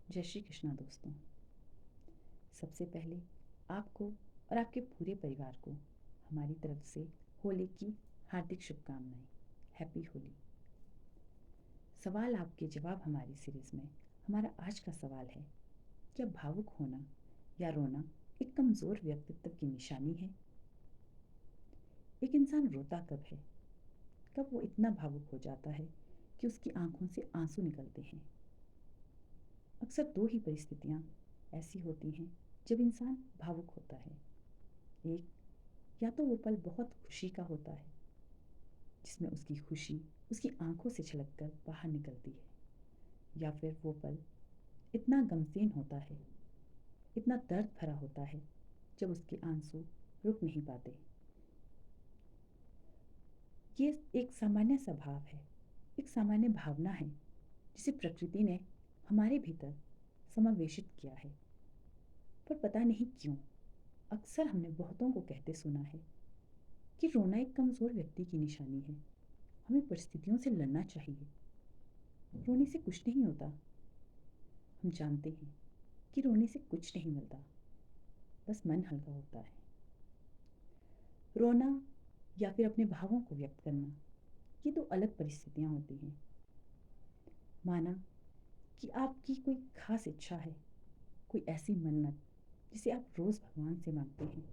जय श्री कृष्णा दोस्तों। सबसे पहले आपको और आपके पूरे परिवार को हमारी तरफ से होली की हार्दिक शुभकामनाएं। हैप्पी होली। सवाल आपके जवाब हमारी सीरीज में हमारा आज का सवाल है, क्या भावुक होना या रोना एक कमज़ोर व्यक्तित्व की निशानी है? एक इंसान रोता कब है? कब वो इतना भावुक हो जाता है कि उसकी आंखों से आंसू निकलते हैं? अक्सर दो ही परिस्थितियाँ ऐसी होती हैं जब इंसान भावुक होता है। एक, या तो वो पल बहुत खुशी का होता है जिसमें उसकी खुशी उसकी आंखों से छलककर बाहर निकलती है, या फिर वो पल इतना गमगीन होता है, इतना दर्द भरा होता है जब उसके आंसू रुक नहीं पाते। ये एक सामान्य स्वभाव है, एक सामान्य भावना है जिसे प्रकृति ने हमारे भीतर समावेशित किया है। पर पता नहीं क्यों अक्सर हमने बहुतों को कहते सुना है कि रोना एक कमज़ोर व्यक्ति की निशानी है, हमें परिस्थितियों से लड़ना चाहिए, रोने से कुछ नहीं होता। हम जानते हैं कि रोने से कुछ नहीं मिलता, बस मन हल्का होता है। रोना या फिर अपने भावों को व्यक्त करना, ये दो अलग परिस्थितियाँ होती हैं। माना कि आपकी कोई खास इच्छा है, कोई ऐसी मन्नत जिसे आप रोज़ भगवान से मांगते हैं,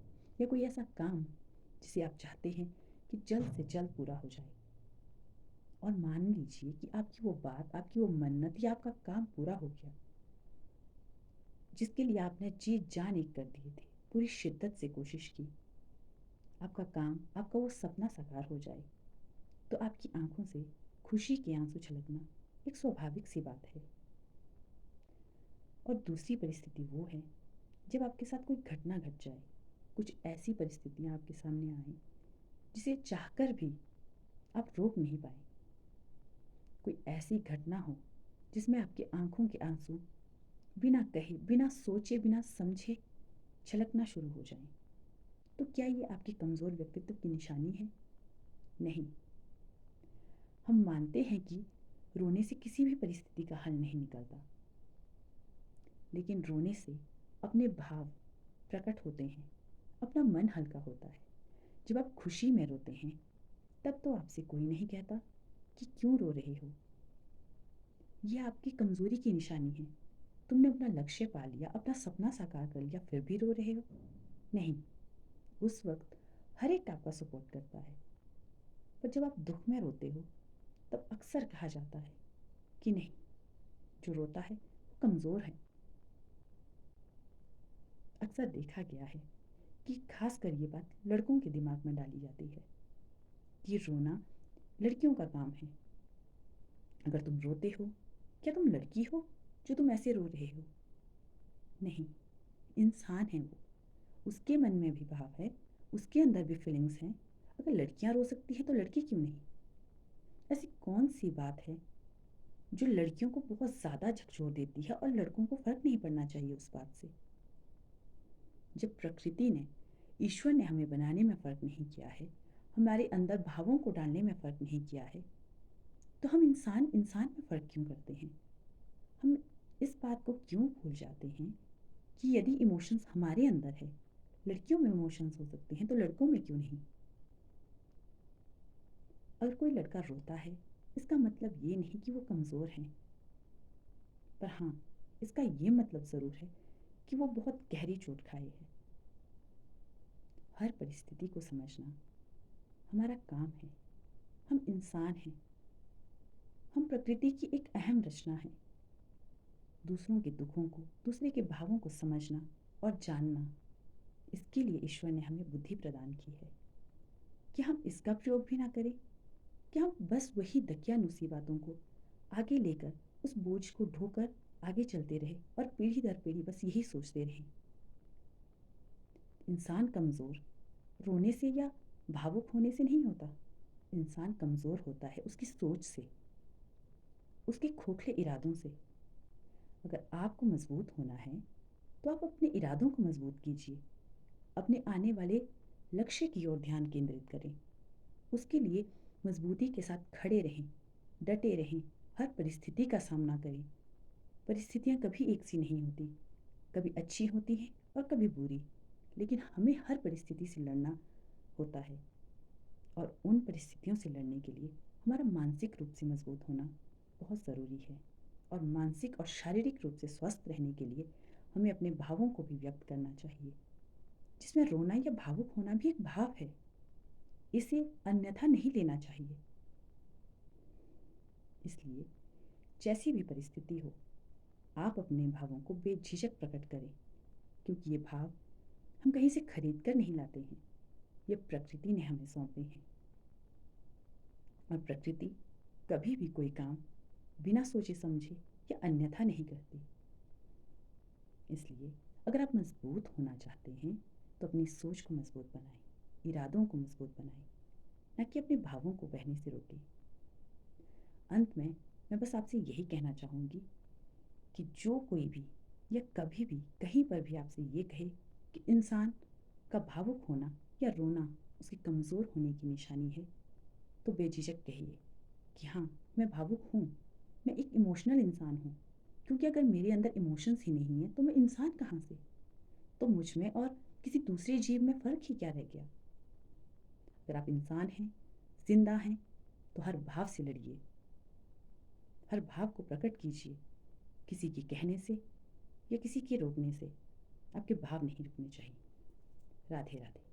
या कोई ऐसा काम जिसे आप चाहते हैं कि जल्द से जल्द पूरा हो जाए। और मान लीजिए कि आपकी वो बात, आपकी वो मन्नत या आपका काम पूरा हो गया, जिसके लिए आपने जी जान एक कर दिए थे, पूरी शिद्दत से कोशिश की। आपका काम, आपका वो सपना साकार हो जाए, तो आपकी आंखों से खुशी के आंसू छलकना एक स्वाभाविक सी बात है। और दूसरी परिस्थिति वो है जब आपके साथ कोई घटना घट जाए, कुछ ऐसी परिस्थितियाँ आपके सामने आए जिसे चाहकर भी आप रोक नहीं पाए। कोई ऐसी घटना हो जिसमें आपकी आंखों के आंसू बिना कहे, बिना सोचे, बिना समझे छलकना शुरू हो जाएं। तो क्या ये आपकी कमज़ोर व्यक्तित्व की निशानी है? नहीं। हम मानते हैं कि रोने से किसी भी परिस्थिति का हल नहीं निकलता, लेकिन रोने से अपने भाव प्रकट होते हैं, अपना मन हल्का होता है। जब आप खुशी में रोते हैं तब तो आपसे कोई नहीं कहता कि क्यों रो रहे हो। यह आपकी कमज़ोरी की निशानी है। तुमने अपना लक्ष्य पा लिया, अपना सपना साकार कर लिया, फिर भी रो रहे हो। नहीं, उस वक्त हर एक आपका सपोर्ट करता है। पर जब आप दुख में रोते हो तब अक्सर कहा जाता है कि नहीं, जो रोता है वो कमज़ोर है। अक्सर देखा गया है कि खासकर ये बात लड़कों के दिमाग में डाली जाती है कि रोना लड़कियों का काम है। अगर तुम रोते हो, क्या तुम लड़की हो जो तुम ऐसे रो रहे हो? नहीं, इंसान है वो, उसके मन में भी भाव है, उसके अंदर भी फीलिंग्स हैं। अगर लड़कियां रो सकती हैं तो लड़की क्यों नहीं? ऐसी कौन सी बात है जो लड़कियों को बहुत ज़्यादा झकझोर देती है और लड़कों को फ़र्क नहीं पड़ना चाहिए उस बात से? जब प्रकृति ने, ईश्वर ने हमें बनाने में फ़र्क नहीं किया है, हमारे अंदर भावों को डालने में फ़र्क नहीं किया है, तो हम इंसान इंसान में फ़र्क क्यों करते हैं? हम इस बात को क्यों भूल जाते हैं कि यदि इमोशंस हमारे अंदर है, लड़कियों में इमोशंस हो सकते हैं, तो लड़कों में क्यों नहीं? अगर कोई लड़का रोता है, इसका मतलब ये नहीं कि वो कमज़ोर है, पर हाँ, इसका ये मतलब ज़रूर है कि वो बहुत गहरी चोट खाए है। हर परिस्थिति को समझना हमारा काम है। हम इंसान हैं, हम प्रकृति की एक अहम रचना है। दूसरों के दुखों को, दूसरे के भावों को समझना और जानना, इसके लिए ईश्वर ने हमें बुद्धि प्रदान की है। क्या हम इसका प्रयोग भी ना करें? क्या हम बस वही दकियानुसी बातों को आगे लेकर, उस बोझ को ढोकर आगे चलते रहे और पीढ़ी दर पीढ़ी बस यही सोचते रहे? इंसान कमज़ोर रोने से या भावुक होने से नहीं होता। इंसान कमज़ोर होता है उसकी सोच से, उसके खोखले इरादों से। अगर आपको मजबूत होना है तो आप अपने इरादों को मजबूत कीजिए, अपने आने वाले लक्ष्य की ओर ध्यान केंद्रित करें, उसके लिए मजबूती के साथ खड़े रहें, डटे रहें, हर परिस्थिति का सामना करें। परिस्थितियाँ कभी एक सी नहीं होती, कभी अच्छी होती हैं और कभी बुरी, लेकिन हमें हर परिस्थिति से लड़ना होता है। और उन परिस्थितियों से लड़ने के लिए हमारा मानसिक रूप से मजबूत होना बहुत ज़रूरी है। और मानसिक और शारीरिक रूप से स्वस्थ रहने के लिए हमें अपने भावों को भी व्यक्त करना चाहिए, जिसमें रोना या भावुक होना भी एक भाव है। इसे अन्यथा नहीं लेना चाहिए। इसलिए जैसी भी परिस्थिति हो, आप अपने भावों को बेझिझक प्रकट करें, क्योंकि ये भाव हम कहीं से खरीद कर नहीं लाते हैं, ये प्रकृति ने हमें सौंपे हैं। और प्रकृति कभी भी कोई काम बिना सोचे समझे या अन्यथा नहीं करती। इसलिए अगर आप मजबूत होना चाहते हैं तो अपनी सोच को मजबूत बनाएं, इरादों को मजबूत बनाएं, न कि अपने भावों को बहने से रोकें। अंत में मैं बस आपसे यही कहना चाहूँगी कि जो कोई भी या कभी भी कहीं पर भी आपसे ये कहे कि इंसान का भावुक होना या रोना उसके कमज़ोर होने की निशानी है, तो बेझिझक कहिए कि हाँ, मैं भावुक हूँ, मैं एक इमोशनल इंसान हूँ। क्योंकि अगर मेरे अंदर इमोशंस ही नहीं है तो मैं इंसान कहाँ से? तो मुझ में और किसी दूसरे जीव में फ़र्क ही क्या रह गया? अगर आप इंसान हैं, जिंदा हैं, तो हर भाव से लड़िए, हर भाव को प्रकट कीजिए। किसी के कहने से या किसी के रोकने से आपके भाव नहीं रुकने चाहिए। राधे राधे।